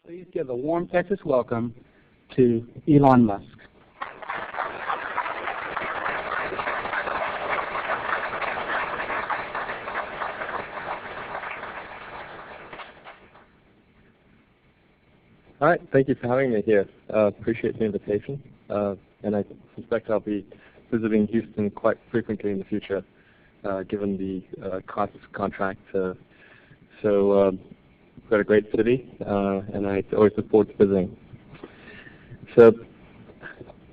Please give a warm Texas welcome to Elon Musk. All right, thank you for having me here. Appreciate the invitation, and I suspect I'll be visiting Houston quite frequently in the future, given the cost contract. So we've got a great city, and I always look forward to visiting. So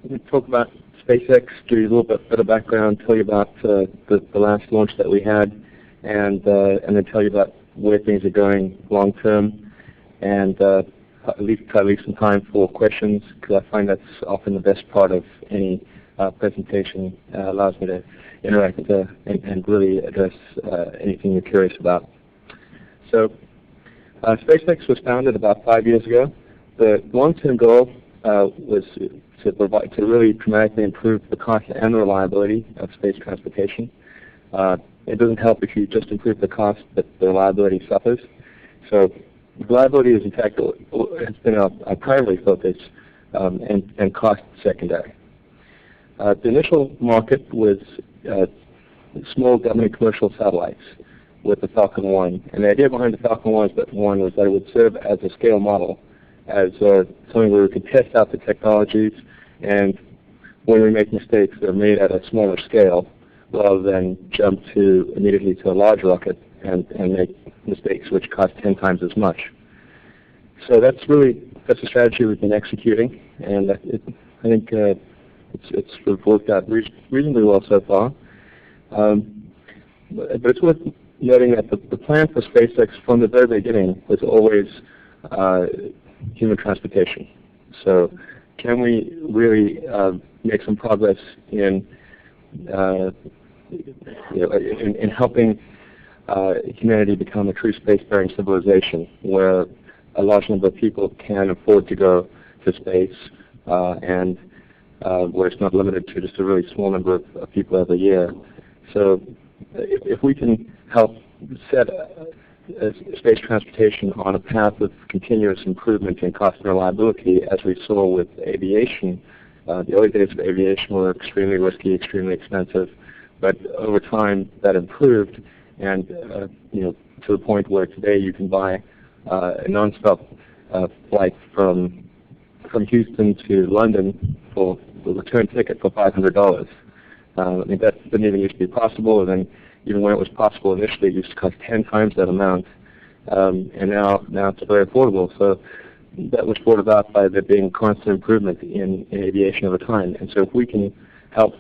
we'll talk about SpaceX, give you a little bit of background, tell you about the last launch that we had, and then tell you about where things are going long term, and at least some time for questions, because I find that's often the best part of any presentation. Allows me to interact and really address anything you're curious about. So SpaceX was founded about 5 years ago. The long-term goal was to really dramatically improve the cost and the reliability of space transportation. It doesn't help if you just improve the cost, but the reliability suffers. So reliability is, in fact, has been our primary focus, and cost secondary. The initial market was small government commercial satellites with the Falcon 1. And the idea behind the Falcon 1 was that it would serve as a scale model, as something where we could test out the technologies, and when we make mistakes, they're made at a smaller scale rather than jump immediately to a large rocket and make mistakes which cost 10 times as much. So that's a strategy we've been executing, and I think it's worked out reasonably well so far. But it's worth noting that the plan for SpaceX from the very beginning was always human transportation. So can we really make some progress in helping humanity become a true spacefaring civilization, where a large number of people can afford to go to space, and where it's not limited to just a really small number of people every year. So if we can help set space transportation on a path of continuous improvement in cost and reliability, as we saw with aviation. The early days of aviation were extremely risky, extremely expensive, but over time that improved, and to the point where today you can buy a nonstop flight from Houston to London for the return ticket for $500. I mean, that didn't even used to be possible, and then even when it was possible initially, it used to cost 10 times that amount, and now it's very affordable. So that was brought about by there being constant improvement in aviation over time. And so if we can help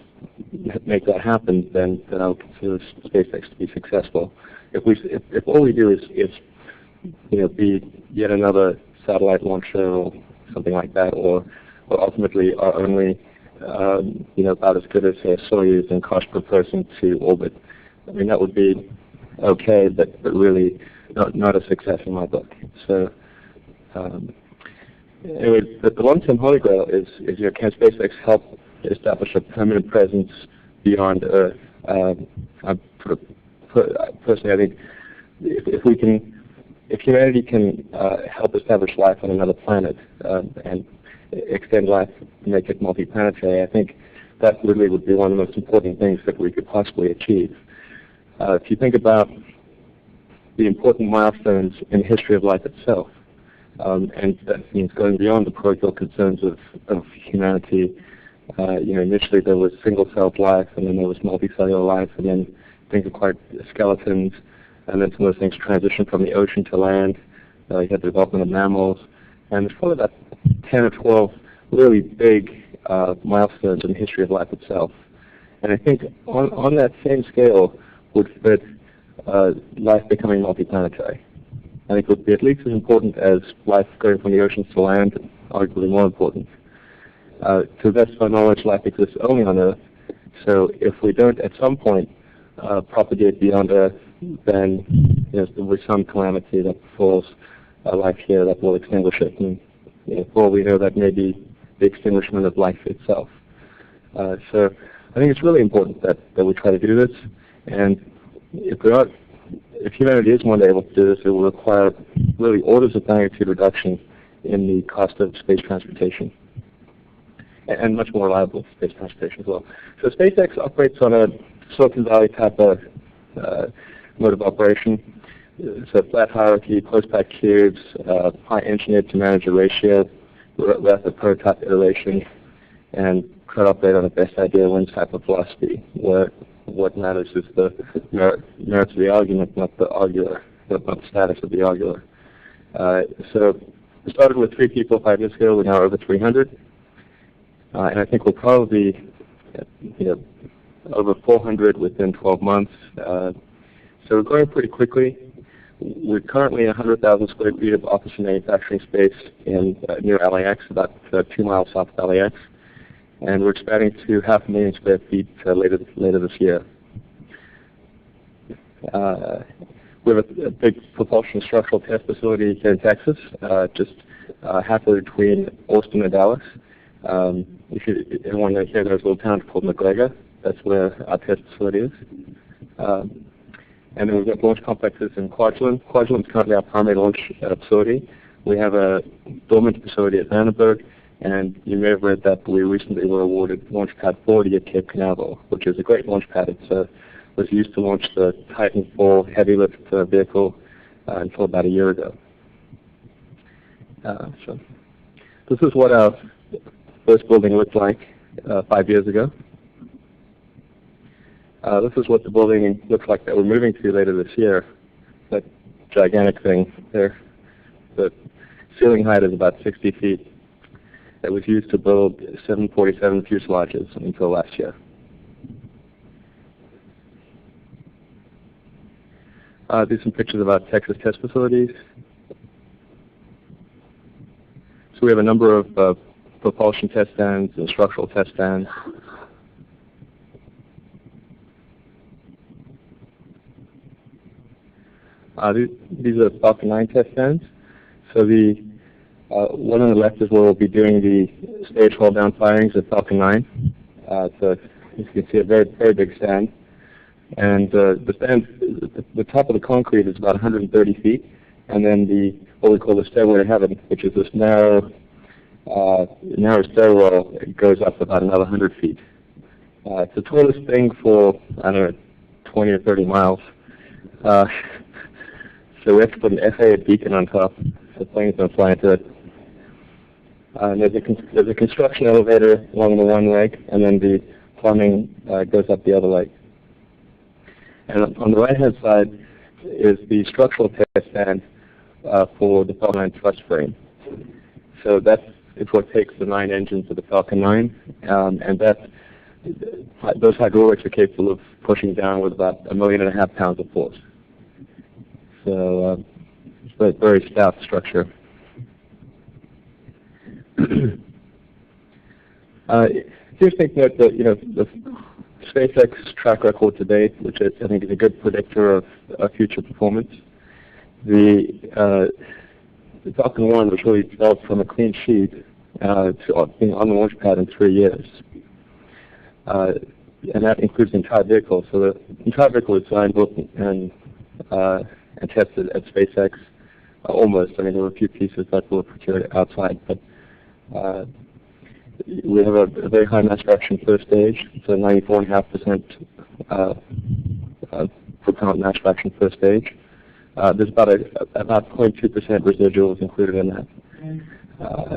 make that happen, then I'll consider SpaceX to be successful. If all we do is be yet another satellite launcher or something like that, or ultimately are only about as good as Soyuz in cost per person to orbit, I mean, that would be okay, but really not a success in my book. So anyway, the long-term holy grail is can SpaceX help establish a permanent presence beyond Earth? Personally, I think if humanity can help establish life on another planet and extend life, make it multi-planetary, I think that really would be one of the most important things that we could possibly achieve. If you think about the important milestones in the history of life itself, and that means going beyond the parochial concerns of humanity. Initially there was single-celled life, and then there was multicellular life, and then things acquired skeletons, and then some of those things transitioned from the ocean to land. You had the development of mammals, and there's probably about 10 or 12 really big milestones in the history of life itself. And I think on that same scale would fit life becoming multiplanetary. I think it would be at least as important as life going from the oceans to land, and arguably more important. To the best of our knowledge, life exists only on Earth, so if we don't at some point propagate beyond Earth, then there will be some calamity that befalls life here that will extinguish it. And for all we know, that may be the extinguishment of life itself. So I think it's really important that we try to do this, and if humanity is one day able to do this, it will require really orders of magnitude reduction in the cost of space transportation, and much more reliable space transportation as well. So SpaceX operates on a Silicon Valley type of mode of operation. It's a flat hierarchy, close-packed cubes, high engineered to manager ratio, rapid prototype iteration, and crowd operate on a best idea wins type of philosophy, where what matters is the merits of the argument, not the arguer, not the status of the arguer. So we started with 3 people 5 years ago. We're now over 300, and I think we'll probably be over 400 within 12 months. So we're growing pretty quickly. We're currently 100,000 square feet of office and manufacturing space near LAX, about 2 miles south of LAX. And we're expanding to 500,000 square feet later this year. We have a big propulsion structural test facility here in Texas, just halfway between Austin and Dallas. If everyone here knows a little town called McGregor, that's where our test facility is. And then we've got launch complexes in Kwajalein. Kwajalein is currently our primary launch facility. We have a dormant facility at Vandenberg, and you may have read that we recently were awarded Launch Pad 40 at Cape Canaveral, which is a great launch pad. It was used to launch the Titan IV heavy lift vehicle until about a year ago. So this is what our first building looked like 5 years ago. This is what the building looks like that we're moving to later this year. That gigantic thing there. The ceiling height is about 60 feet. That was used to build 747 fuselages until last year. These are some pictures of our Texas test facilities. So we have a number of propulsion test stands and structural test stands. These are Falcon 9 test stands. So the one on the left is where we'll be doing the stage hold down firings of Falcon 9. So as you can see, a very, very big stand. And the top of the concrete is about 130 feet. And then what we call the stairway to heaven, which is this narrow stairwell, it goes up about another 100 feet. It's the tallest thing for, I don't know, 20 or 30 miles. So we have to put an FAA beacon on top so planes don't fly into it. And there's a construction elevator along the one leg, and then the plumbing goes up the other leg. And on the right-hand side is the structural test stand for the Falcon 9 thrust frame. So it's what takes the 9 engines of the Falcon 9, and those hydraulics are capable of pushing down with about 1.5 million pounds of force. So it's a very stout structure. Just take note that the SpaceX track record to date, which I think is a good predictor of future performance. The Falcon 1 was really developed from a clean sheet to being on the launch pad in 3 years. And that includes the entire vehicle. So the entire vehicle was designed, built, and tested at SpaceX. Almost. I mean, there were a few pieces that were procured outside, but we have a very high mass fraction first stage. It's a 94.5% propellant mass fraction first stage. There's about 0.2% residuals included in that,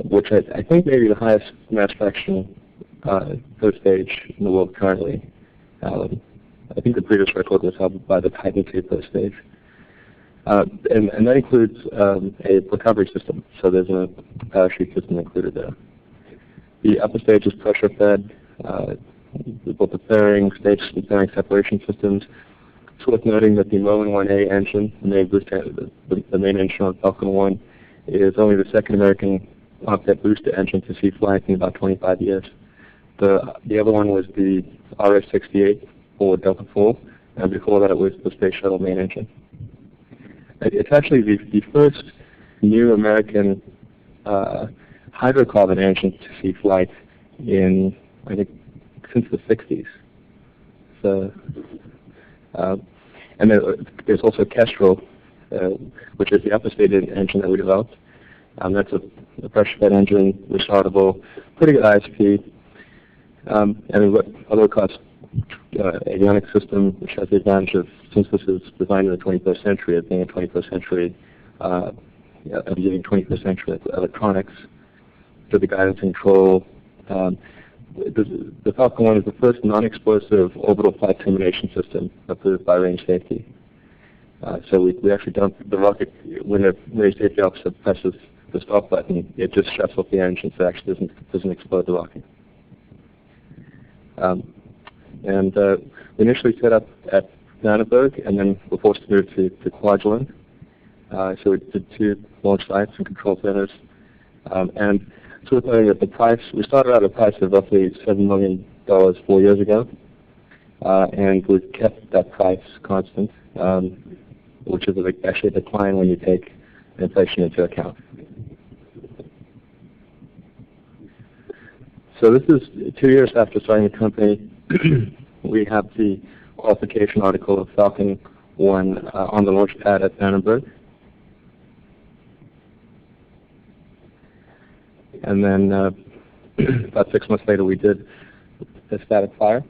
which I think may be the highest mass fraction first stage in the world currently. I think the previous record was held by the Titan II first stage. And that includes a recovery system, so there's a parachute system included there. The upper stage is pressure fed. We built the fairing, stage and fairing separation systems. It's worth noting that the Merlin 1A engine, the main engine on Falcon 1, is only the second American cockpit booster engine to see flight in about 25 years. The other one was the RS-68 for Delta IV, and before that it was the Space Shuttle main engine. It's actually the first new American hydrocarbon engine to see flight in, I think, since the 60s. So, and there's also Kestrel, which is the upper stage engine that we developed. That's pressure fed engine, restartable, pretty good ISP, and we've got a low-cost avionics system, which has the advantage of, since this is designed in the 21st century, of being a 21st century, of using 21st century electronics for the guidance and control. The Falcon 1 is the first non-explosive orbital flight termination system approved by range safety. So we actually don't, the rocket, when the range safety officer presses the stop button, it just shuts off the engine, so it actually doesn't explode the rocket. We initially set up at Vandenberg, and then were forced to move to Kwajalein. So we did 2 launch sites and control centers. And it's worth noting that the price, we started out at a price of roughly $7 million 4 years ago, and we've kept that price constant, which is actually a decline when you take inflation into account. So this is 2 years after starting the company. We have the qualification article of Falcon 1 on the launch pad at Vandenberg. And then about 6 months later, we did the static fire.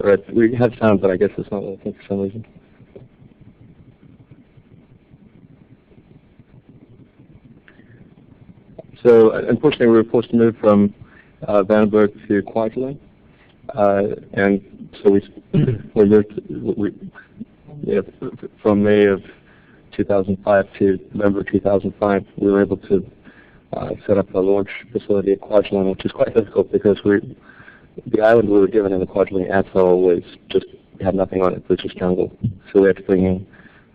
Right. We had sound, but I guess it's not working for some reason. So unfortunately, we were forced to move from Vandenberg to Kwajalein, and so we moved from May of 2005 to November 2005. We were able to set up a launch facility at Kwajalein, which is quite difficult because the island we were given in the Kwajalein atoll was just had nothing on it. It was just jungle. So we had to bring in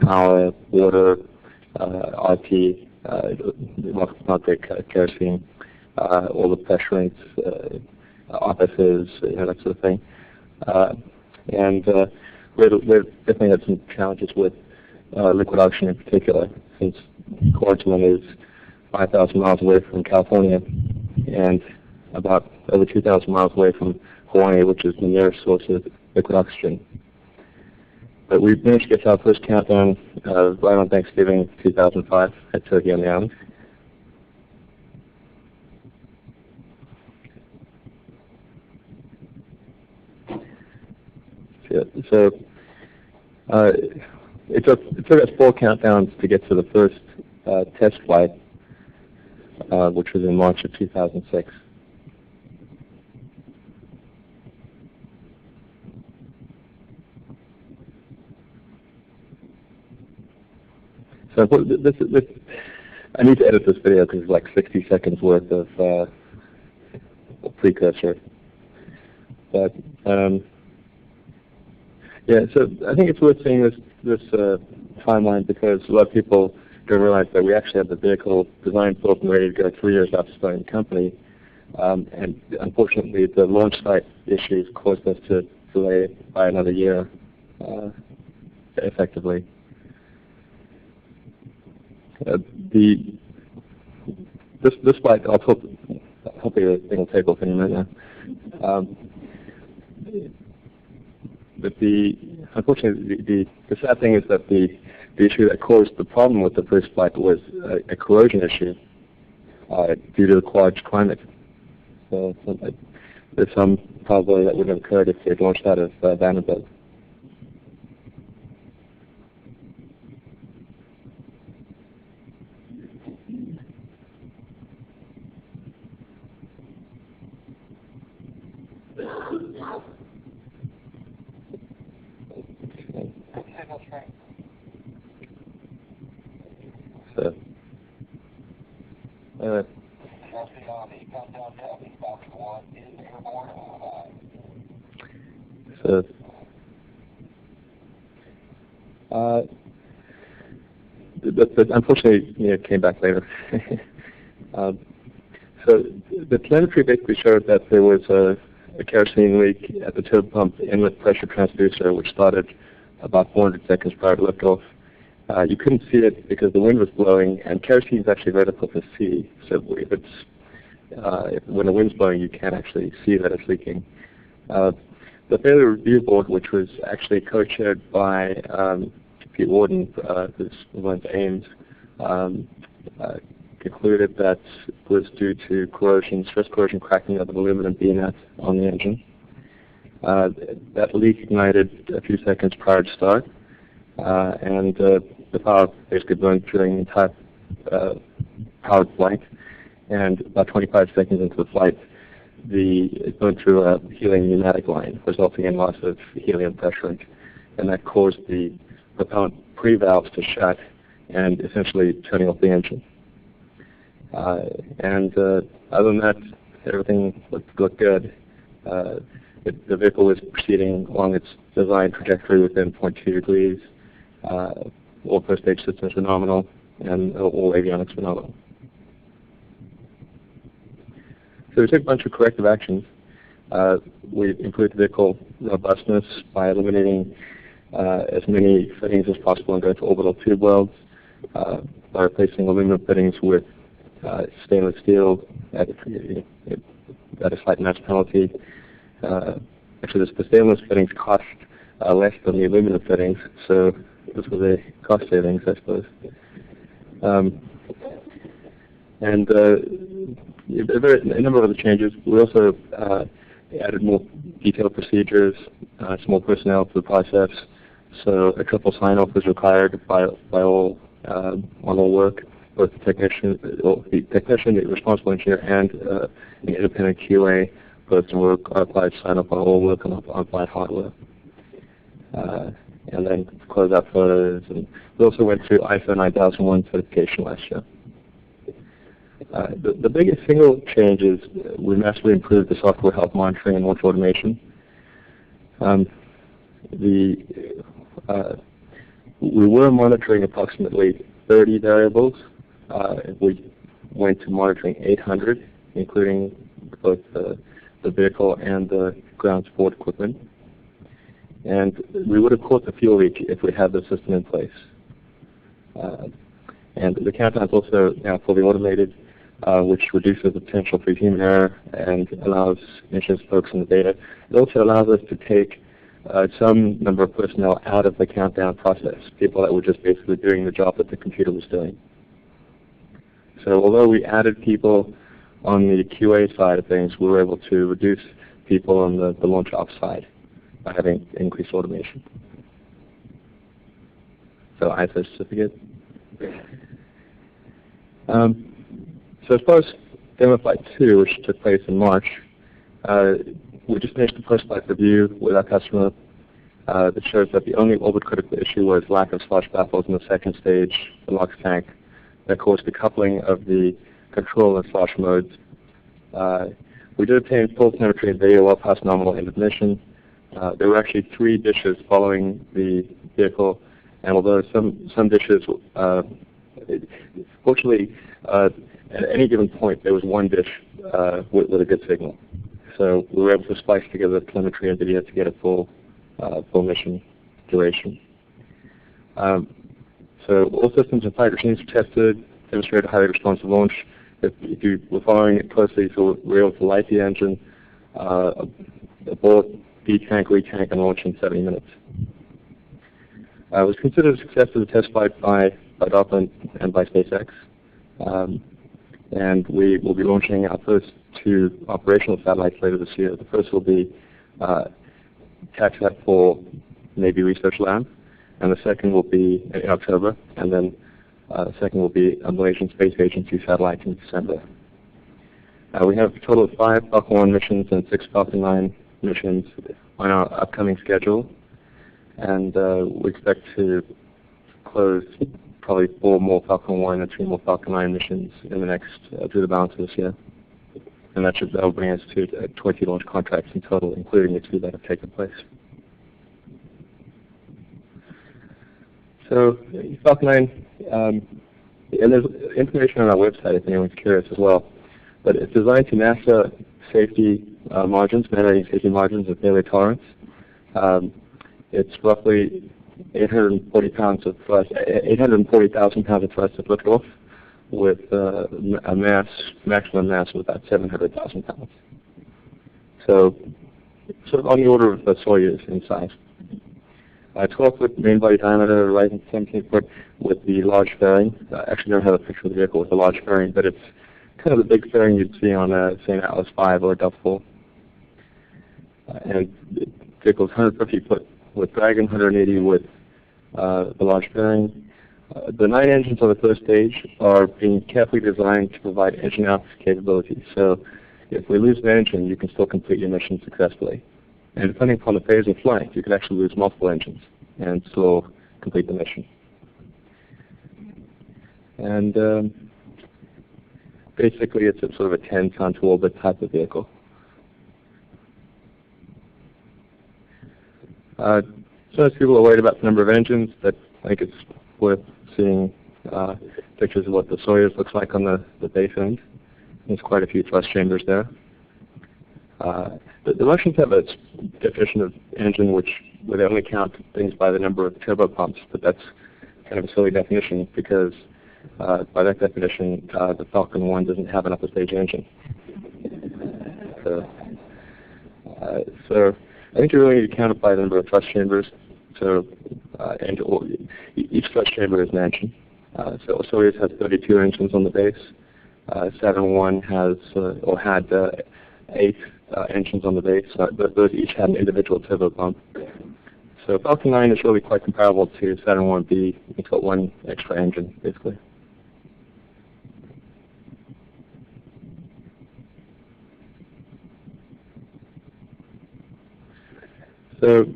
power, water, RP, kerosene, all the pressure rates, offices, that sort of thing. And we definitely had some challenges with liquid oxygen in particular, since Kwajalein is 5,000 miles away from California and about over 2,000 miles away from Hawaii, which is the nearest source of liquid oxygen. But we managed to get to our first countdown right on Thanksgiving 2005 at Turkey on the Island. So it took us 4 countdowns to get to the first test flight, which was in March of 2006. So I need to edit this video because it's like 60 seconds worth of precursor. But yeah, so I think it's worth seeing this timeline because a lot of people don't realize that we actually had the vehicle designed, built, and ready to go 3 years after starting the company. And unfortunately, the launch site issues caused us to delay it by another year, effectively. This flight, I'll hope the thing will take off in a minute now. But unfortunately, the sad thing is that the issue that caused the problem with the first flight was a corrosion issue due to the Kwaj climate. So there's some probability that would have occurred if they had launched out of Vandenberg. But unfortunately, it came back later. So the telemetry basically showed that there was a kerosene leak at the turbo pump inlet pressure transducer, which started about 400 seconds prior to liftoff. You couldn't see it because the wind was blowing, and kerosene is actually very difficult to see. So when the wind's blowing, you can't actually see that it's leaking. The failure review board, which was actually co-chaired by Pete Warden, who's one of Ames, concluded that it was due to corrosion, stress corrosion cracking of the aluminum B-nut on the engine. That leak ignited a few seconds prior to start, and the power basically burned during the entire powered flight. And about 25 seconds into the flight, it burned through a helium pneumatic line, resulting in loss of helium pressure, and that caused the propellant pre-valves to shut and essentially turning off the engine. Other than that, everything looked good. The vehicle was proceeding along its design trajectory within 0.2 degrees. All first-stage systems were nominal, and all avionics were nominal. So we took a bunch of corrective actions. We improved the vehicle robustness by eliminating as many fittings as possible and going to orbital tube welds, by replacing aluminum fittings with stainless steel at a slight mass penalty. Actually, the stainless fittings cost less than the aluminum fittings, so this was a cost savings, I suppose. A number of other changes. We also added more detailed procedures, some more personnel to the process. So a triple sign-off was required by all on all work, both the technician, the responsible engineer, and an independent QA person were required to sign up on all work on flight hardware. And then close out photos. And we also went through ISO 9001 certification last year. The biggest single change is we massively improved the software health monitoring and launch automation. We were monitoring approximately 30 variables. We went to monitoring 800, including both the vehicle and the ground support equipment. And we would have caught the fuel leak if we had the system in place. And the countdown is also now fully automated, which reduces the potential for human error and allows engineers to focus on the data. It also allows us to take some number of personnel out of the countdown process, people that were just basically doing the job that the computer was doing. So although we added people on the QA side of things, we were able to reduce people on the launch ops side by having increased automation. So ISO certificate. So as far as Demo Flight 2, which took place in March, we just finished the post-flight review with our customer that shows that the only orbit-critical issue was lack of slosh baffles in the second stage, the LOX tank, that caused decoupling of the control and slosh modes. We did obtain full telemetry and video well past nominal end of mission. There were actually 3 dishes following the vehicle, and although some dishes, fortunately, at any given point there was 1 dish with a good signal. So we were able to splice together telemetry and video to get a full mission duration. So all systems and flight regimes were tested, demonstrated a highly responsive launch. If you were following it closely, so we were able to light the engine, abort, detank, retank, and launch in 70 minutes. It was considered a success as a test flight by DARPA and by SpaceX. And we will be launching our first 2 operational satellites later this year. The first will be TACSAT for Navy Research Lab, and the second will be in October, and then the second will be a Malaysian Space Agency satellite in December. We have a total of 5 Falcon 1 missions and 6 Falcon 9 missions on our upcoming schedule, and we expect to close probably 4 more Falcon 1 and 3 more Falcon 9 missions in the next, through the balance of this year. And that will bring us to 20 launch contracts in total, including the 2 that have taken place. So Falcon 9, and there's information on our website if anyone's curious as well, but it's designed to NASA safety margins, mandating safety margins of failure tolerance. It's roughly 840 pounds of thrust, 840,000 pounds of thrust of liftoff, with a maximum mass of about 700,000 pounds. So, sort of on the order of the Soyuz in size. 12-foot main body diameter, rising to 17-foot with the large fairing. I actually don't have a picture of the vehicle with the large fairing, but it's kind of the big fairing you'd see on, say, an Atlas V or a Duffel. And the vehicle is 150 foot with Dragon, 180 with the large fairing. The 9 engines on the first stage are being carefully designed to provide engine out capability. So if we lose an engine, you can still complete your mission successfully. And depending upon the phase of flight, you could actually lose multiple engines and still complete the mission. And basically, it's a sort of a 10-ton to orbit type of vehicle. Most people are worried about the number of engines, but I think it's worth seeing pictures of what the Soyuz looks like on the base end. There's quite a few thrust chambers there. The Russians have a definition of engine where they only count things by the number of turbo pumps, but that's kind of a silly definition because by that definition, the Falcon 1 doesn't have an upper stage engine. So I think you really need to count it by the number of thrust chambers. So each thrust chamber is an engine. So Soyuz has 32 engines on the base. Saturn 1 has or had 8 engines on the base. Those each have an individual turbo pump. So Falcon 9 is really quite comparable to Saturn 1B. It's got 1 extra engine, basically. So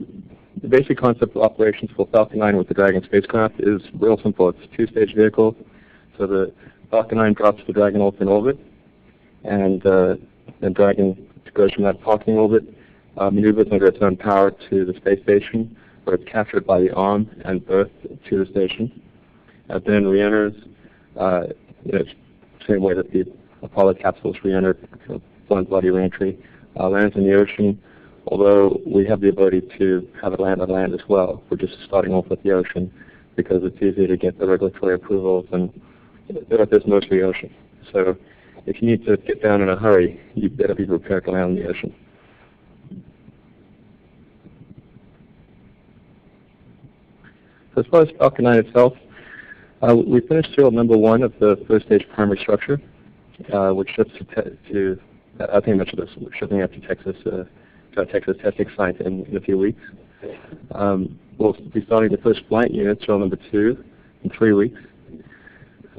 the basic concept of operations for Falcon 9 with the Dragon spacecraft is real simple. It's a 2-stage vehicle. So the Falcon 9 drops the Dragon off in orbit, and then Dragon goes from that parking orbit, maneuvers under its own power to the space station, where it's captured by the arm and berthed to the station. And then re-enters, the same way that the Apollo capsules re-entered, flown bloody re-entry, lands in the ocean. Although we have the ability to have it land on land as well. We're just starting off with the ocean because it's easy to get the regulatory approvals, and there's mostly ocean. So if you need to get down in a hurry, you better be prepared to land in the ocean. So as far as Falcon 9 itself, we finished serial number 1 of the first stage primary structure, which ships to I think I mentioned this, shipping up to Texas. Texas testing site in a few weeks. We'll be starting the first flight unit, serial number 2, in 3 weeks.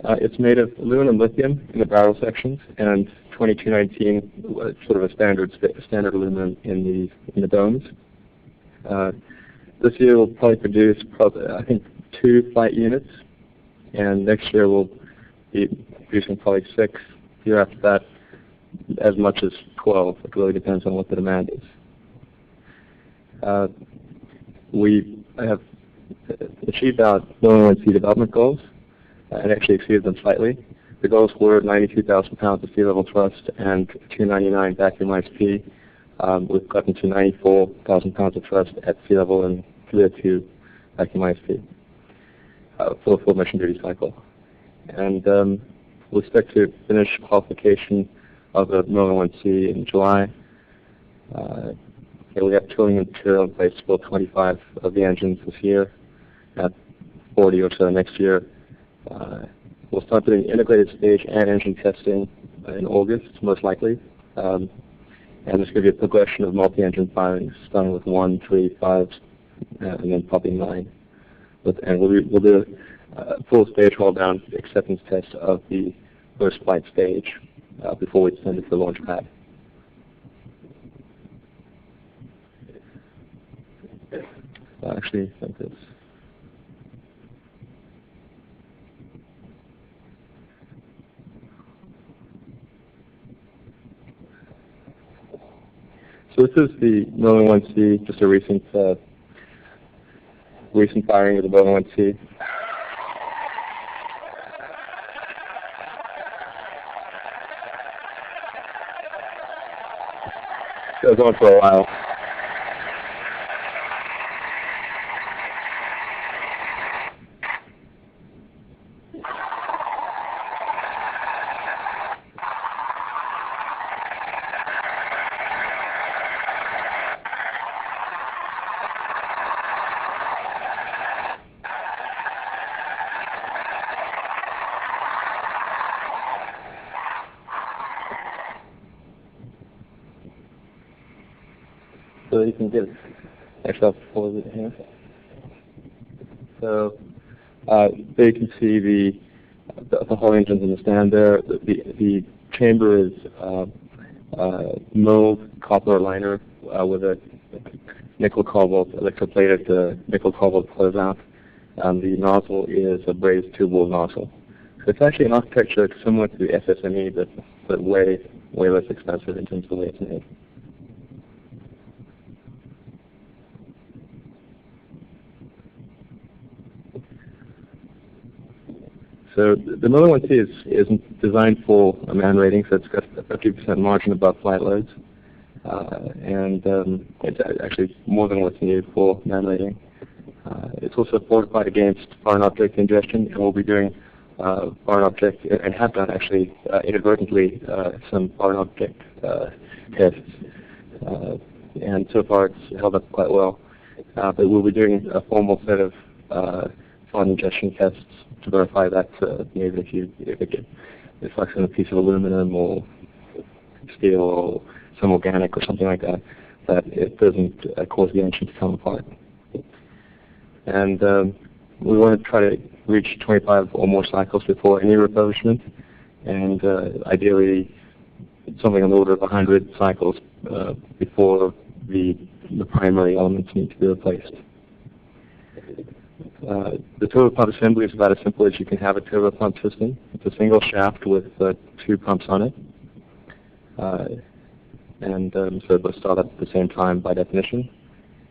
It's made of aluminum lithium in the barrel sections and 2219, sort of a standard aluminum in the domes. This year we'll probably produce I think 2 flight units, and next year we'll be producing probably 6. The year after that, as much as 12. It really depends on what the demand is. We have achieved our 1C development goals and actually exceeded them slightly. The goals were 92,000 pounds of sea level thrust and 299 vacuum ISP. We've gotten to 94,000 pounds of thrust at sea level and 302 vacuum ISP for the full mission duty cycle. And we expect to finish qualification of the Merlin 1C in July. We have tooling and material in place for 25 of the engines this year, at 40 or so next year. We'll start doing integrated stage and engine testing in August, most likely. And there's going to be a progression of multi-engine firings, starting with 1, 3, 5, and then probably 9. And we'll do a full stage hold down acceptance test of the first flight stage before we send it to the launch pad. Actually, like this. So this is the Merlin 1C, just a recent firing of the Merlin 1C. Goes on for a while. so you can get, actually I'll pause it here. So there you can see the whole engines in the stand there. The chamber is milled copper liner with a nickel cobalt electroplated nickel cobalt closeout. The nozzle is a brazed tube-wall nozzle. So it's actually an architecture similar to the SSME, but way less expensive in terms of the way it's made. So the Miller 1C is designed for a man rating, so it's got a 50% margin above flight loads. And it's actually more than what's needed for man rating. It's also fortified against foreign object ingestion, and we'll be doing foreign object, and have done actually inadvertently some foreign object tests. And so far it's held up quite well. But we'll be doing a formal set of foreign ingestion tests to verify that maybe if it's like on a piece of aluminum or steel or some organic or something like that, that it doesn't cause the engine to come apart. And we want to try to reach 25 or more cycles before any refurbishment, and ideally something on the order of 100 cycles before the primary elements need to be replaced. The turbopump assembly is about as simple as you can have a turbopump system. It's a single shaft with 2 pumps on it. So they'll start up at the same time by definition.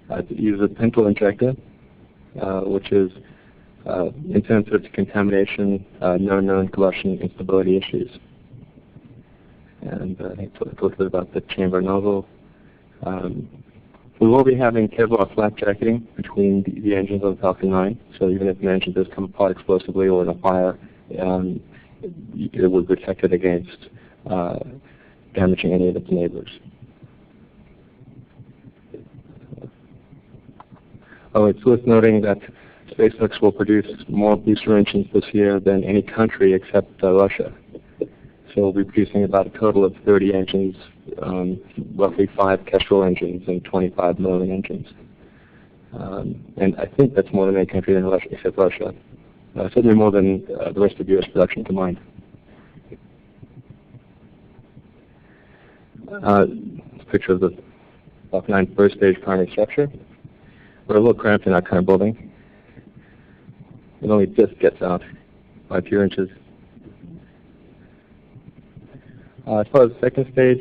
It uses a pintle injector, which is insensitive to contamination, no known combustion instability issues. And I talked a little bit about the chamber nozzle. We will be having Kevlar flat jacketing between the engines of the Falcon 9, so even if an engine does come apart explosively or in a fire, it will be protected against damaging any of its neighbors. Oh, it's worth noting that SpaceX will produce more booster engines this year than any country except Russia. So we'll be producing about a total of 30 engines, roughly 5 Kestrel engines and 25 Merlin engines. And I think that's more than any country in Russia, except Russia. Certainly more than the rest of U.S. production combined. Picture of the Falcon 9 first stage primary structure. We're a little cramped in our current building. It only just gets out by a few inches. As far as the second stage,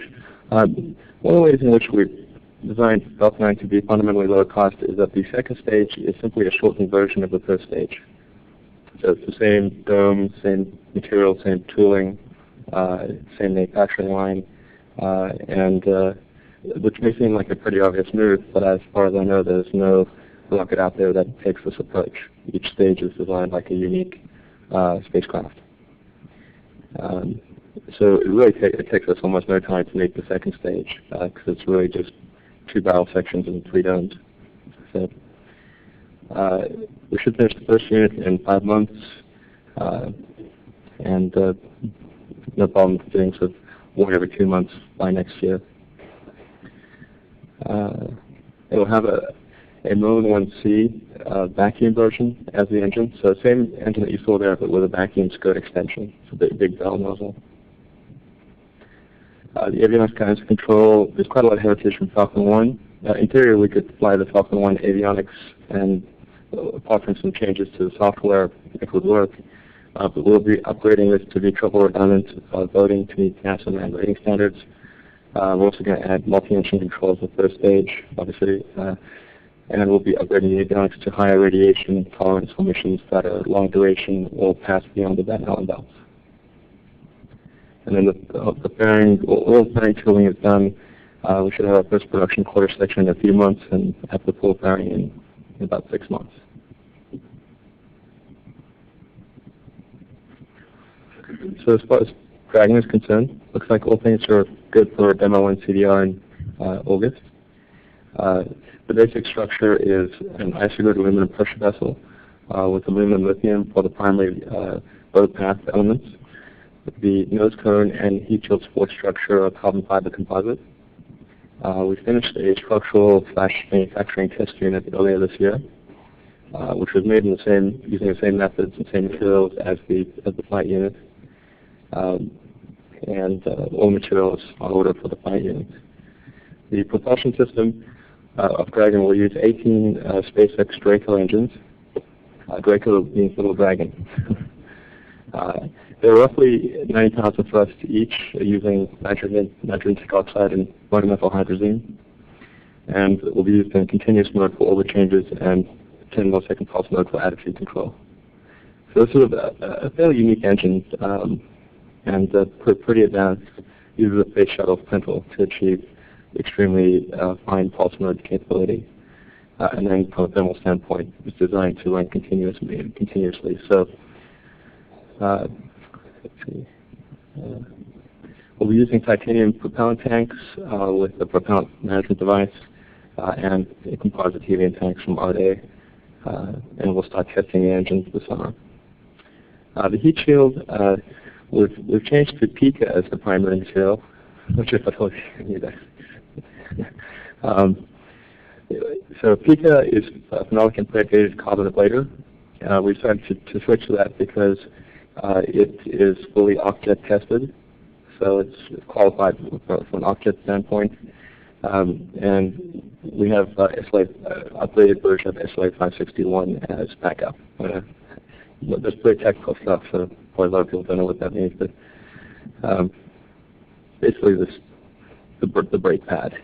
one of the ways in which we designed Falcon 9 to be fundamentally lower cost is that the second stage is simply a shortened version of the first stage. So it's the same dome, same material, same tooling, same manufacturing line, which may seem like a pretty obvious move, but as far as I know, there's no rocket out there that takes this approach. Each stage is designed like a unique spacecraft. So it really takes us almost no time to make the second stage, because it's really just 2 barrel sections and 3 domes. So we should finish the first unit in 5 months, and no problem doing sort of 1 every 2 months by next year. It will have a Merlin 1C vacuum version as the engine. So same engine that you saw there, but with a vacuum skirt extension. So big bell nozzle. The avionics guidance control, there's quite a lot of heritage from Falcon 1. Interior, we could fly the Falcon 1 avionics, and apart from some changes to the software, it would work. But we'll be upgrading this to be triple redundant voting to meet NASA man rating standards. We're also going to add multi-engine controls at the first stage, obviously, and we'll be upgrading the avionics to higher radiation tolerance for missions that are long duration or pass beyond the Van Allen belts. And then the fairing, all the fairing tooling is done. We should have our first production quarter section in a few months and have the full fairing in about 6 months. So as far as Dragon is concerned, looks like all things are good for demo and CDR in August. The basic structure is an isogoad aluminum pressure vessel with aluminum lithium for the primary boat path elements. The nose cone and heat shield support structure of carbon fiber composite. We finished a structural/manufacturing test unit earlier this year, which was made in using the same methods and same materials as the flight unit, and all materials are ordered for the flight unit. The propulsion system of Dragon will use 18 SpaceX Draco engines. Draco means little dragon. They're roughly 90 pounds of thrust each, using nitrogen oxide and monomethyl hydrazine, and will be used in continuous mode for orbit changes and 10 millisecond pulse mode for attitude control. So this is a fairly unique engine, and pretty advanced. Uses a space shuttle principle to achieve extremely fine pulse mode capability. And then from a thermal standpoint, it's designed to run continuously. So let's see. We'll be using titanium propellant tanks with the propellant management device and a composite helium tanks from RDA, and we'll start testing the engines this summer. The heat shield, we've changed to Pica as the primary material, which I told you guys. So Pica is a phenolic impregnated carbon ablator. We decided to switch to that because it is fully octet tested, so it's qualified from an octet standpoint. And we have upgraded version of SLA 561 as backup. That's pretty technical stuff, so probably a lot of people don't know what that means, but basically the brake pad.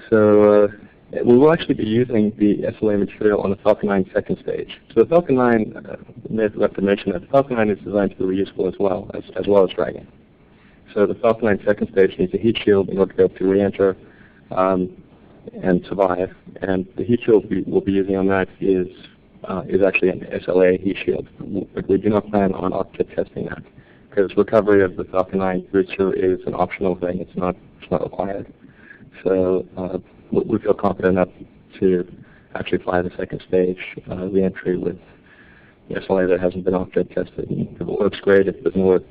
So we will actually be using the SLA material on the Falcon 9 second stage. So the Falcon 9, I forgot to mention that the Falcon 9 is designed to be reusable as well as Dragon. So the Falcon 9 second stage needs a heat shield in order to be able to re-enter and survive. And the heat shield we'll be using on that is actually an SLA heat shield. But we do not plan on octet testing that, because recovery of the Falcon 9 booster is an optional thing. It's not required. So we feel confident enough to actually fly the second stage re-entry with SLA that hasn't been octet tested. And if it works, great. If it doesn't work,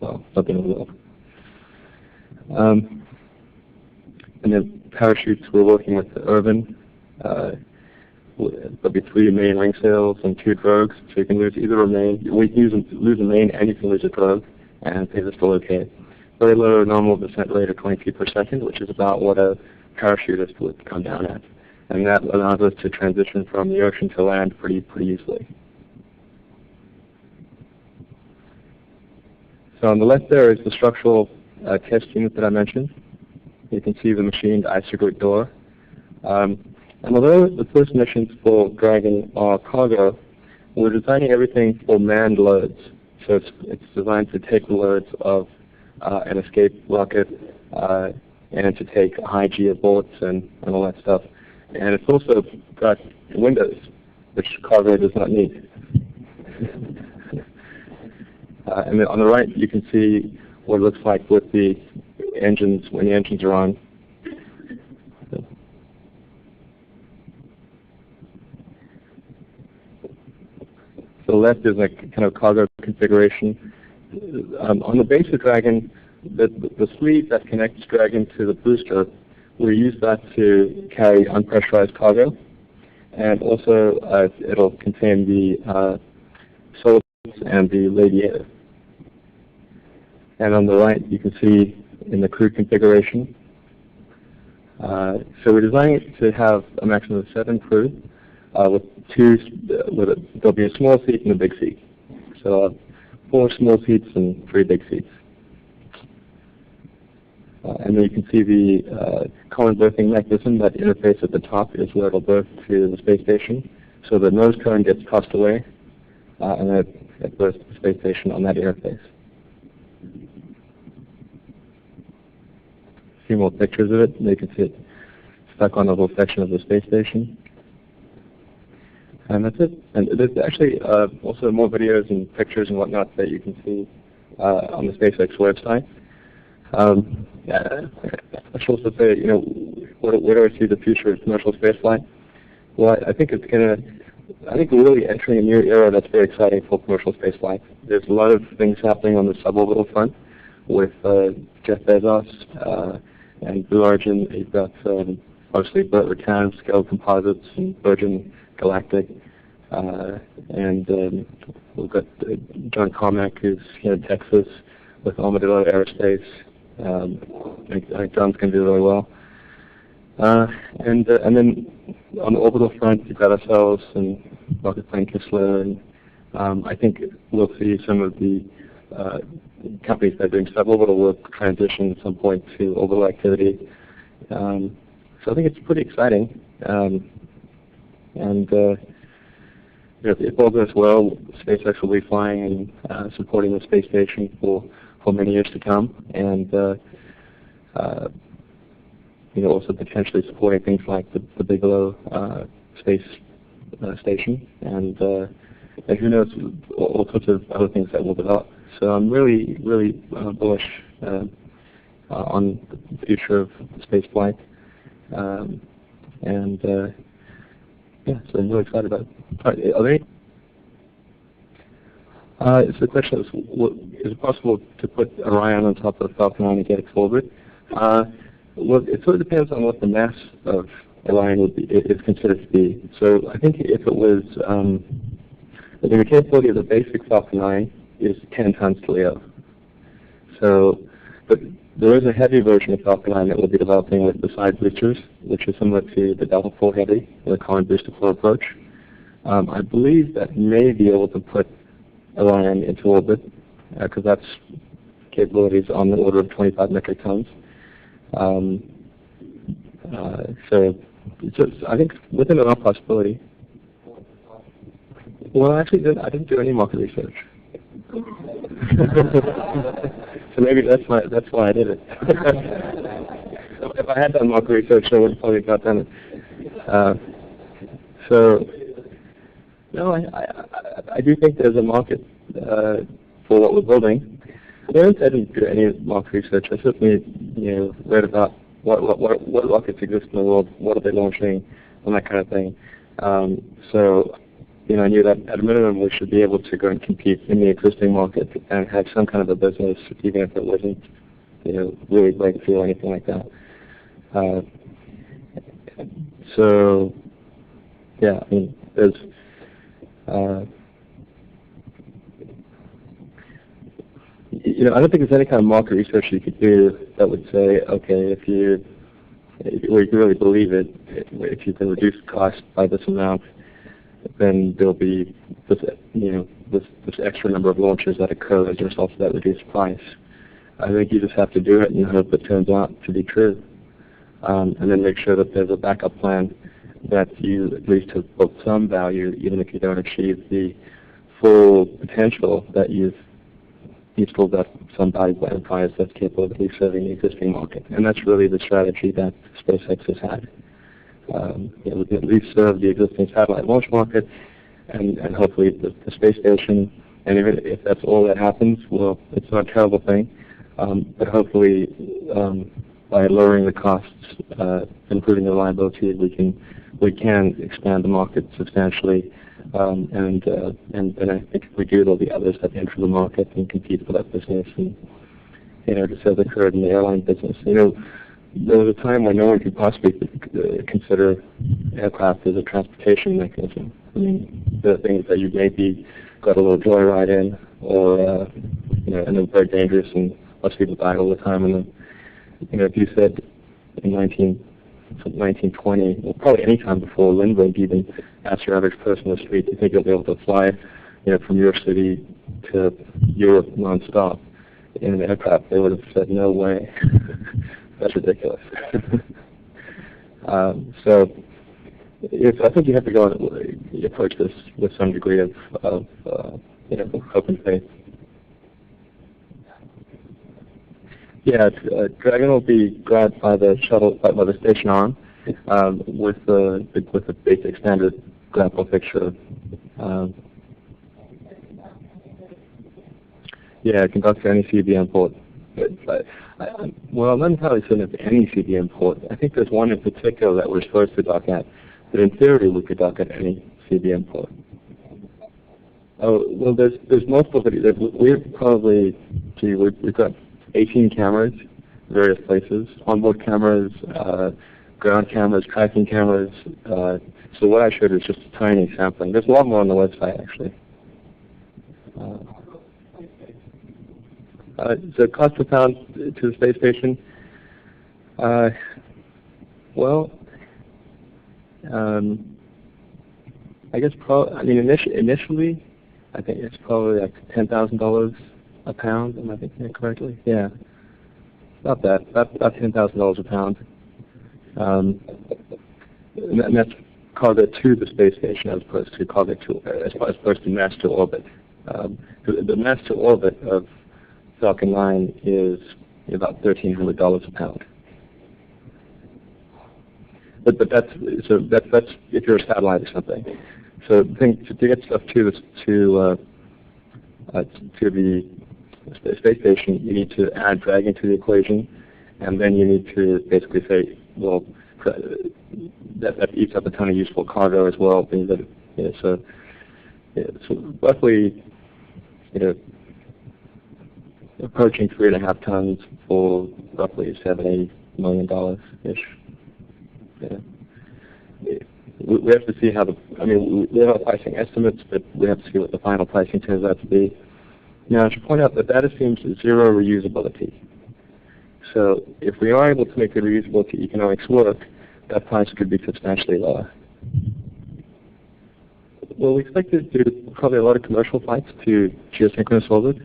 well, nothing will. And then parachutes, we're working with Irvin. There'll be 3 main ring sails and 2 drogues, so you can lose either a main. We can lose a main and you can lose a drogue, and things are still okay. Very low normal descent rate of 20 feet per second, which is about what a parachutist would come down at. And that allows us to transition from the ocean to land pretty easily. So on the left there is the structural test unit that I mentioned. You can see the machined isoglute door. And although the first missions for Dragon are cargo, we're designing everything for manned loads. So it's designed to take the loads of an escape rocket and to take high G bullets and all that stuff. And it's also got windows, which cargo does not need. And then on the right, you can see what it looks like with the engines when the engines are on. So the left is a kind of cargo configuration. On the base of Dragon, the sleeve that connects Dragon to the booster, we use that to carry unpressurized cargo, and also it'll contain the solenoids and the radiator. And on the right, you can see in the crew configuration. So we're designing it to have a maximum of 7 crew with there'll be a small seat and a big seat. So 4 small seats and 3 big seats. And then you can see the common berthing mechanism. That interface at the top is where it'll berth to the space station. So the nose cone gets tossed away, and it berths to the space station on that interface. A few more pictures of it. You can see it stuck on a little section of the space station. And that's it. And there's actually also more videos and pictures and whatnot that you can see on the SpaceX website. I should also say, where do I see the future of commercial spaceflight? Well, I think we're really entering a new era that's very exciting for commercial spaceflight. There's a lot of things happening on the suborbital front with Jeff Bezos, and Blue Origin, you've got obviously Burt Rutan, Scale Composites, and Virgin Galactic, and we've got John Carmack, who's here in Texas with Armadillo Aerospace. I think John's going to do really well. And then on the orbital front, you've got ourselves and Rocket Plane Kistler, and I think we'll see some of the companies that are doing suborbital work transition at some point to orbital activity. So I think it's pretty exciting. If all goes well, SpaceX will be flying and supporting the space station for many years to come, and also potentially supporting things like the Bigelow space station, and who knows, all sorts of other things that will develop. So I'm really, really bullish on the future of space flight, so I'm really excited about it. Are there any? So the question is it possible to put Orion on top of Falcon 9 and get its orbit? Well, it sort of depends on what the mass of Orion is considered to be. So I think if it was, the capability of the basic Falcon 9 is 10 tons to LEO. So, but there is a heavy version of Falcon 9 that we'll be developing with the side boosters, which is similar to the Delta IV Heavy, the common booster flow approach. I believe that may be able to put Orion into orbit, because that's capabilities on the order of 25 metric tons. So it's just, I think within an possibility. Well, actually, I didn't do any market research. So maybe that's why I did it. If I had done market research, I would have probably got done it. So, no, I do think there's a market for what we're building. I didn't do any market research. I certainly, read about what rockets exist in the world, what are they launching, and that kind of thing. So, I knew that at a minimum we should be able to go and compete in the existing market and have some kind of a business, even if it wasn't, really breakthrough or anything like that. So, yeah, I mean, there's, I don't think there's any kind of market research you could do that would say, okay, if you really believe it, if you can reduce cost by this amount, then there'll be this, this extra number of launches that occur as a result of that reduced price. I think you just have to do it and hope it turns out to be true, and then make sure that there's a backup plan that you at least have built some value, even if you don't achieve the full potential that you've still got some valuable enterprise that's capable of at least serving the existing market. And that's really the strategy that SpaceX has had. We can at least serve the existing satellite launch market and hopefully the space station. And even if that's all that happens, well, it's not a terrible thing. But hopefully, by lowering the costs, improving the reliability, we can expand the market substantially. And I think if we do, there'll be others that enter the market and compete for that business. And just as occurred in the airline business, there was a time when no one could possibly consider aircraft as a transportation mechanism. I mean, the things that you maybe got a little joyride in, or and they're very dangerous, and lots of people died all the time. And then, if you said in 1920, or probably any time before Lindbergh even asked your average person on the street, do you think you'll be able to fly, from your city to Europe nonstop in an aircraft? They would have said, no way. That's ridiculous. So I think you have to go and approach this with some degree of hope and faith. Yeah, Dragon will be grabbed by the shuttle, by the station arm, with the basic standard grapple fixture. Yeah, it can dock to any CBM port. Well, I'm not entirely certain of any CBM port. I think there's one in particular that we're supposed to dock at, but in theory we could dock at any CBM port. Oh, well, there's multiple videos. We've got 18 cameras various places, onboard cameras, ground cameras, tracking cameras. So what I showed is just a tiny sampling. There's a lot more on the website, actually. So cost per pound to the space station. Well, I guess initially, I think it's probably like $10,000 a pound. Am I thinking that correctly? Yeah, about that. About $10,000 a pound. And that's cargo to the space station as opposed to cargo to mass to orbit. The mass to orbit of Falcon 9 is about $1,300 a pound. But that's if you're a satellite or something. So to get stuff to the space station, you need to add drag into the equation, and then you need to basically say, well, that eats up a ton of useful cargo as well. So roughly, approaching 3.5 tons for roughly $70 million ish. Yeah. We have to see how we have our pricing estimates, but we have to see what the final pricing turns out to be. Now, I should point out that assumes zero reusability. So if we are able to make the reusability economics work, that price could be substantially lower. Well, we expect to do probably a lot of commercial flights to geosynchronous orbit.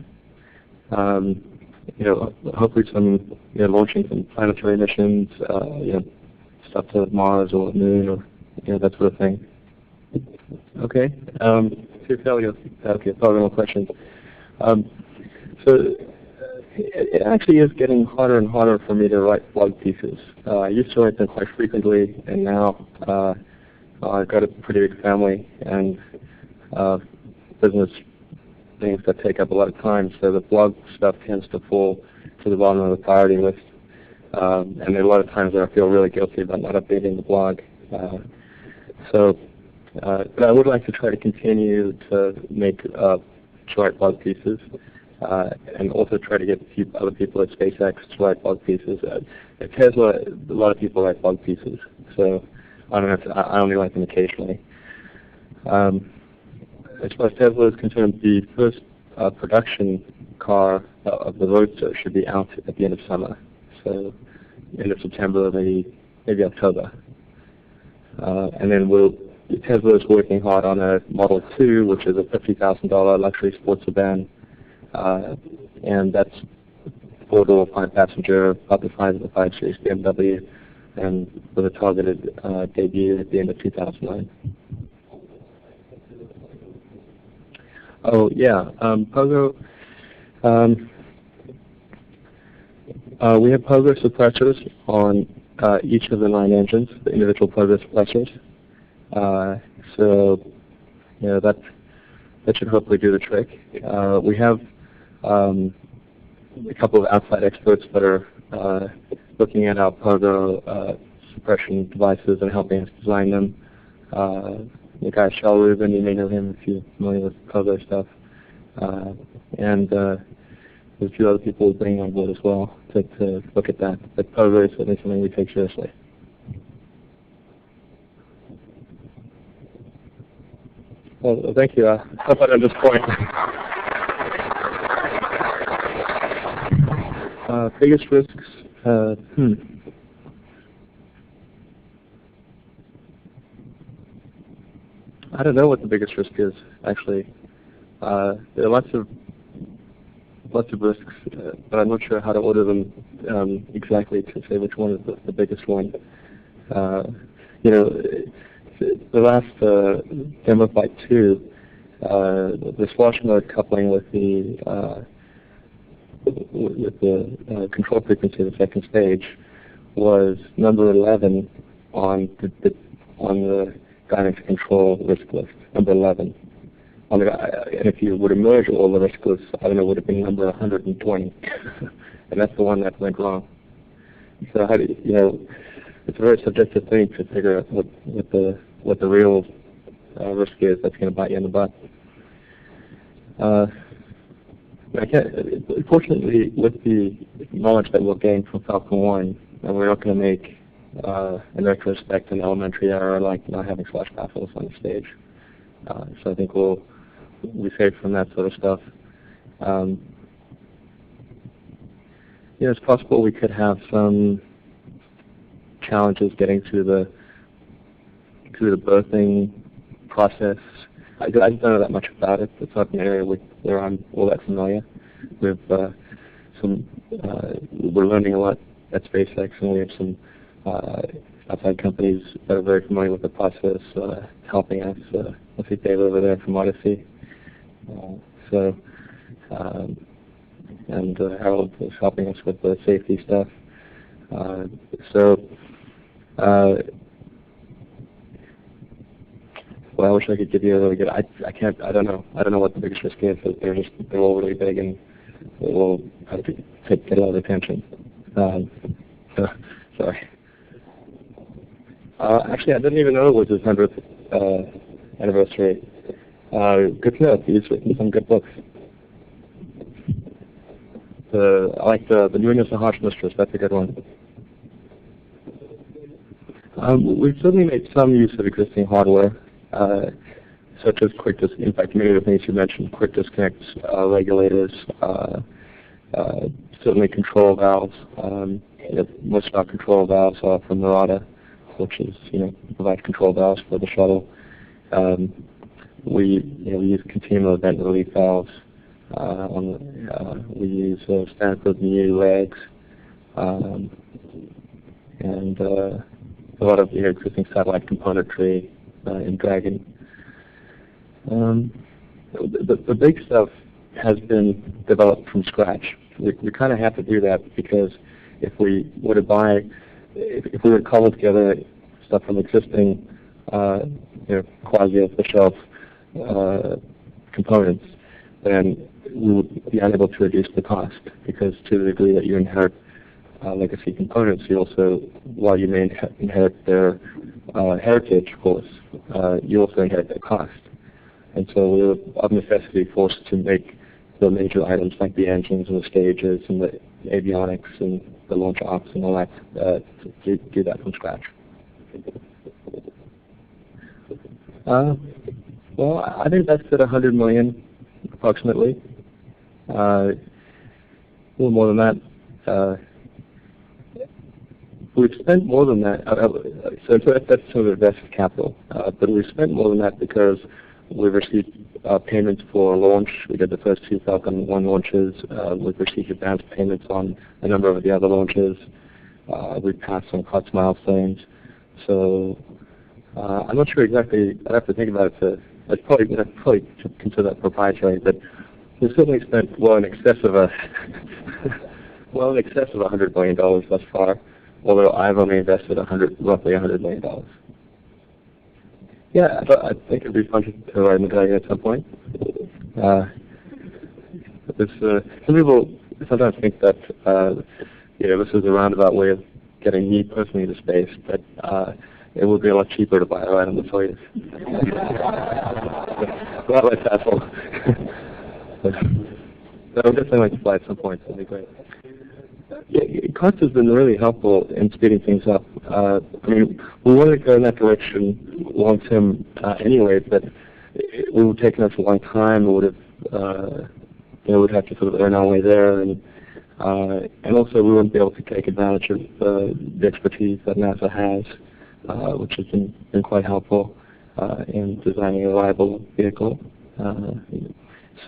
Hopefully some launching some planetary missions, stuff to Mars or Moon or that sort of thing. Okay. Probably more questions. So it actually is getting harder and harder for me to write blog pieces. I used to write them quite frequently, and now I've got a pretty big family and business things that take up a lot of time, so the blog stuff tends to fall to the bottom of the priority list. And there are a lot of times where I feel really guilty about not updating the blog. But I would like to try to continue to make short blog pieces, and also try to get other people at SpaceX to write blog pieces. At Tesla, a lot of people write blog pieces, so I only write them occasionally. As far as Tesla is concerned, the first production car of the Roadster should be out at the end of summer, so end of September, maybe October. And then Tesla is working hard on a Model 2, which is a $50,000 luxury sports sedan, and that's 4-door, 5-passenger, about the size of the 5 Series BMW, and with a targeted debut at the end of 2009. Oh yeah, Pogo. We have Pogo suppressors on each of the 9 engines, the individual Pogo suppressors. So that should hopefully do the trick. We have a couple of outside experts that are looking at our Pogo suppression devices and helping us design them. The guy Shel Rubin, you may know him if you're familiar with Pogo stuff. And there's a few other people we're bringing on board as well to look at that. But Pogo is certainly something we take seriously. Well, thank you. How about at this point? Biggest risks? I don't know what the biggest risk is, actually. There are lots of risks, but I'm not sure how to order them exactly to say which one is the biggest one. The last demo flight 2, the swash mode coupling with the control frequency of the second stage was number 11 on the guidance control risk list, number 11. And if you would have merged all the risk lists, I don't know, it would have been number 120. And that's the one that went wrong. So how do it's a very subjective thing to figure out what the real risk is that's going to bite you in the butt. Fortunately, with the knowledge that we'll gain from Falcon 1, we're not going to make in retrospect an elementary error like not having slash baffles on the stage. So I think we'll be safe from that sort of stuff. It's possible we could have some challenges getting through the birthing process. I don't know that much about it. It's not an area where I'm all that familiar. We're learning a lot at SpaceX, and we have some outside companies that are very familiar with the process, helping us. I see Dave over there from Odyssey. And Harold is helping us with the safety stuff. Well, I wish I could give you a really good. I can't. I don't know. I don't know what the biggest risk is. They're all really big, and they will have to get a lot of attention. Sorry. Actually, I didn't even know it was his 100th anniversary. Good to know. He's written some good books. I like the New England Harsh Mistress. That's a good one. We've certainly made some use of existing hardware, such as quick disconnect. In fact, many of the things you mentioned, quick disconnects, regulators, certainly control valves. Most of our control valves are from Murata, which is provide control valves for the shuttle. We use continuum event relief valves. We use Stanford new legs, and a lot of existing satellite componentry in Dragon. The big stuff has been developed from scratch. We kind of have to do that because if we were to cobble together stuff from existing quasi off-the-shelf components, then we would be unable to reduce the cost, because to the degree that you inherit legacy components, you also, while you may inherit their heritage, of course, you also inherit their cost. And so we were of necessity forced to make the major items like the engines and the stages and the avionics and the launch ops and all that, to do that from scratch. Well, I've invested $100 million approximately. A little more than that. We've spent more than that. So that's sort of invested capital. But we've spent more than that because we've received payments for launch. We did the first 2 Falcon 1 launches. We've received advanced payments on a number of the other launches. We've passed some cost milestones. So I'm not sure exactly. I'd have to think about it. I'd probably consider that proprietary, but we've certainly spent well in excess of $100 million thus far. Although I've only invested roughly $100 million. Yeah, I think it'd be fun to write a medallion at some point. Some people sometimes think that this is a roundabout way of getting me personally to space, but it would be a lot cheaper to buy a ride on the Soyuz. A lot less hassle. So I would definitely like to fly at some point. That'd be great. Yeah, cost has been really helpful in speeding things up. I mean, we wanted to go in that direction long term anyway, but it would have taken us a long time. It would have, we'd have to sort of earn our way there, and also we wouldn't be able to take advantage of the expertise that NASA has, which has been quite helpful in designing a reliable vehicle.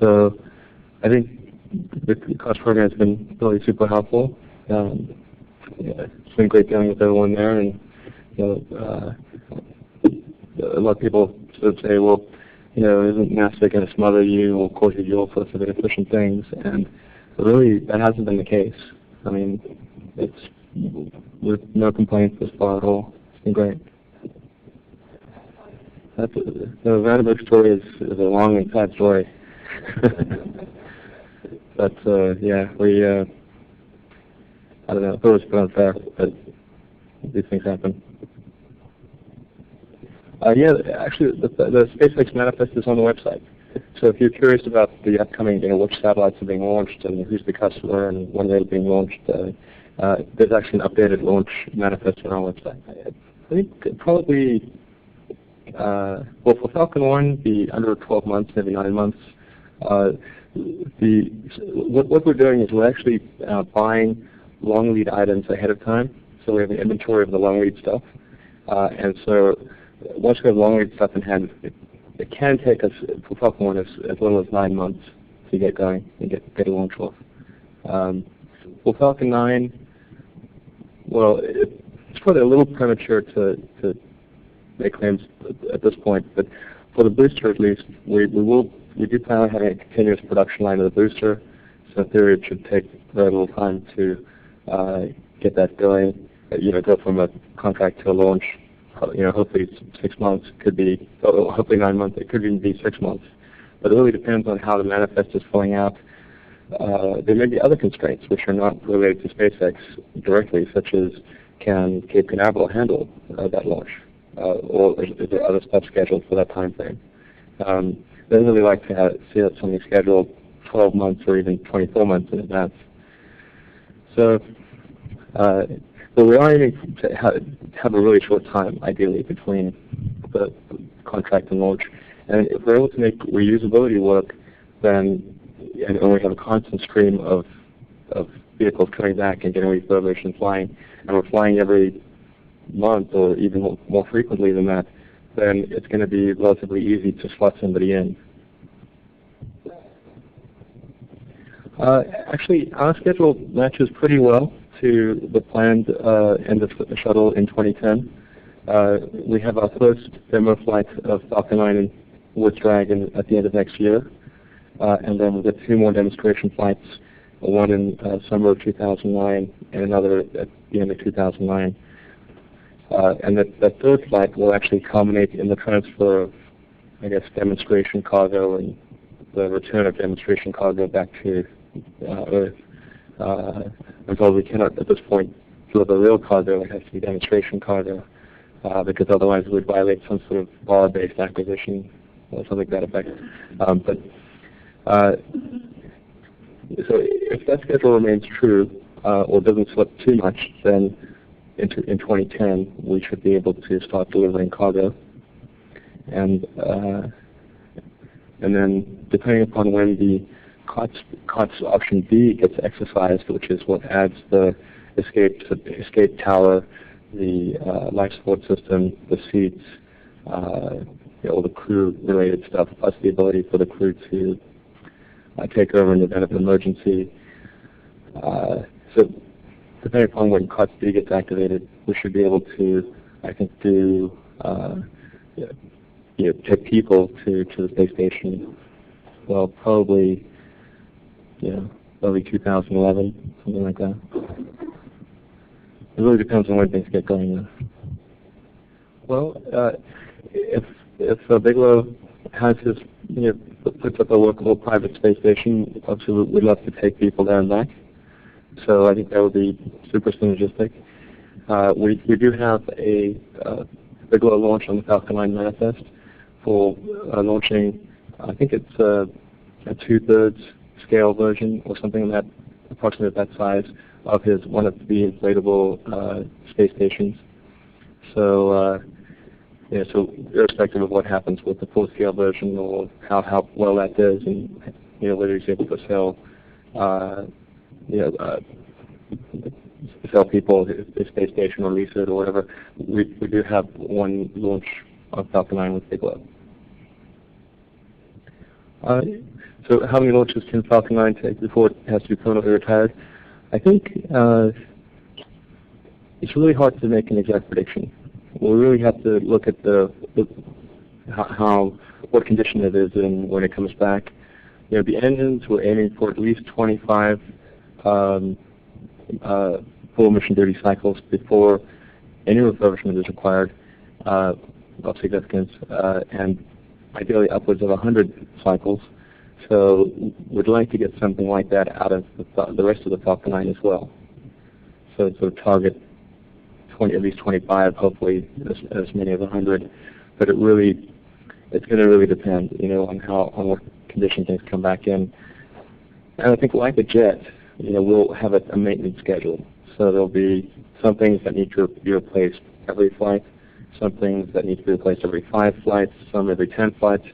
So I think the cost program has been really super helpful. It's been great dealing with everyone there, and a lot of people sort of say, well, isn't NASA going to smother you or cause you to do all sorts of inefficient things? And really, that hasn't been the case. I mean, it's with no complaints thus far at all. It's been great. The Vandenberg story is a long and sad story. But yeah, we I don't know, it was unfair, but these things happen. Yeah, actually, the SpaceX manifest is on the website. So if you're curious about the upcoming, which satellites are being launched and who's the customer and when they're being launched, there's actually an updated launch manifest on our website. I think probably, well, for Falcon 1, be under 12 months, maybe 9 months. What we're doing is we're actually buying long lead items ahead of time. So we have an inventory of the long lead stuff. And so once we have long lead stuff in hand, it can take us, for Falcon 1, as little as 9 months to get going and get a launch off. For Falcon 9, well, it's probably a little premature to make claims at this point, but for the booster at least, we do plan on having a continuous production line of the booster, so in theory it should take very little time to get that going, go from a contract to a launch. Hopefully 6 months, could be, hopefully 9 months, it could even be 6 months. But it really depends on how the manifest is filling out. There may be other constraints which are not related to SpaceX directly, such as can Cape Canaveral handle that launch, or is there other stuff scheduled for that time frame? They'd really like to see that something scheduled 12 months or even 24 months in advance. So, but we are aiming to have a really short time, ideally, between the contract and launch. And if we're able to make reusability work, then and we have a constant stream of vehicles coming back and getting refurbished and flying, and we're flying every month or even more frequently than that, then it's going to be relatively easy to slot somebody in. Actually, our schedule matches pretty well to the planned end of the shuttle in 2010. We have our first demo flight of Falcon 9 in Woods Dragon at the end of next year. And then we'll get 2 more demonstration flights, one in summer of 2009 and another at the end of 2009. And that third flight will actually culminate in the transfer of, I guess, demonstration cargo and the return of demonstration cargo back to Earth. Until we cannot, at this point, deliver real cargo, it has to be demonstration cargo, because otherwise we would violate some sort of bar-based acquisition or something to that effect. So if that schedule remains true or doesn't slip too much, then in 2010 we should be able to start delivering cargo. And then depending upon when the COTS option B gets exercised, which is what adds the escape tower, the life support system, the seats, all the crew-related stuff, plus the ability for the crew to take over in the event of an emergency. So depending upon when COTS B gets activated, we should be able to, I think, do take people to the space station. Well, probably, early 2011, something like that. It really depends on when things get going. Well, if Bigelow has his, puts up a workable private space station, obviously we'd love to take people there and back. So I think that would be super synergistic. We do have a Bigelow launch on the Falcon 9 manifest for launching, I think it's a 2/3 scale version or something that approximately that size of one of the inflatable space stations. So so irrespective of what happens with the full scale version or how well that does, and whether he's able to sell sell people the space station or lease it or whatever, we do have one launch of Falcon 9 with Bigelow. So how many launches can Falcon 9 take before it has to be permanently retired? I think it's really hard to make an exact prediction. We really have to look at what condition it is in when it comes back. The engines, we're aiming for at least 25 full mission duty cycles before any refurbishment is required of significance, and ideally upwards of 100 cycles. So we'd like to get something like that out of the rest of the Falcon 9 as well. So sort of target at least 25, hopefully as many as 100. But it it's going to really depend, on what condition things come back in. And I think like a jet, we'll have a maintenance schedule. So there'll be some things that need to be replaced every flight, some things that need to be replaced every 5 flights, some every 10 flights,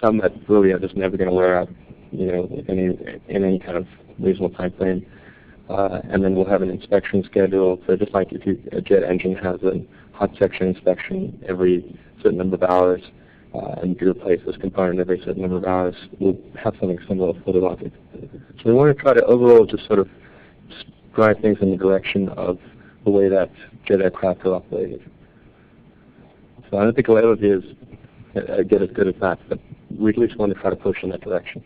some that really are just never going to wear out, in any kind of reasonable time frame. And then we'll have an inspection schedule. So just like if a jet engine has a hot section inspection every certain number of hours, and you replace this component every certain number of hours, we'll have something similar for the rocket. So we want to try to overall just sort of drive things in the direction of the way that jet aircraft are operated. So I don't think we'll ever be get as good as that, but we at least want to try to push in that direction.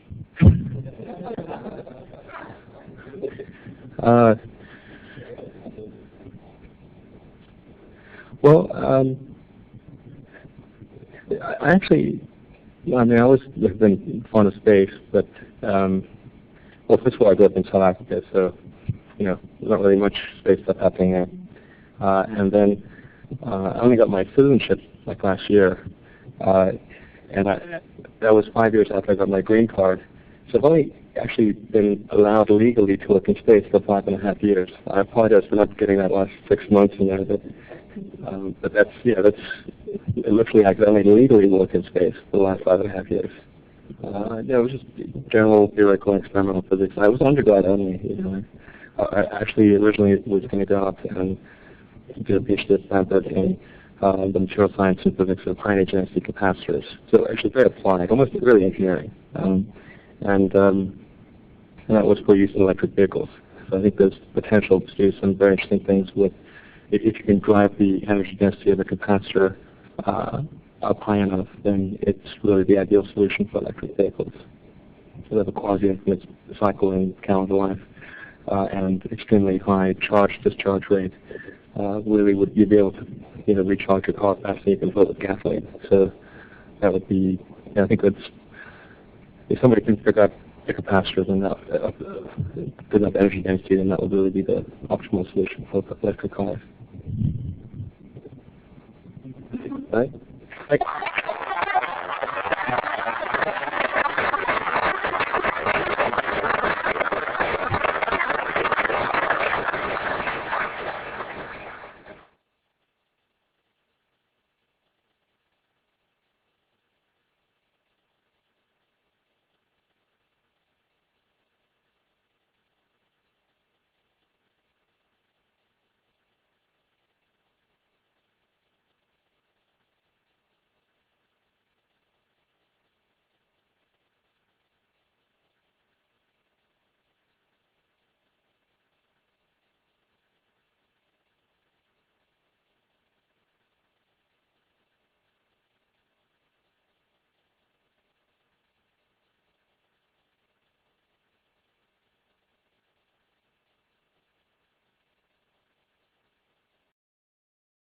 I always have been fond of space, but, first of all, I grew up in South Africa, so, not really much space stuff happening there. And then I only got my citizenship like last year, and that was 5 years after I got my green card. So I've only actually been allowed legally to work in space for 5.5 years. I apologize for not getting that last 6 months in there, but that's literally I could only legally work in space for the last 5.5 years. It was just general theoretical and experimental physics. I was undergrad only. I actually originally was going to go out and do a PhD at Stanford in the material science and physics of high energy density capacitors. So actually very applied, almost really engineering. And that was for use in electric vehicles. So I think there's potential to do some very interesting things with, if you can drive the energy density of a capacitor up high enough, then it's really the ideal solution for electric vehicles. So they have a quasi-infinite cycle in calendar life and extremely high charge-discharge rate. Really, you'd be able to recharge your car faster than you can fill it with gasoline. So that would be, I think that's, if somebody can figure out the capacitors and good enough energy density, then that would really be the optimal solution for electric cars. Right?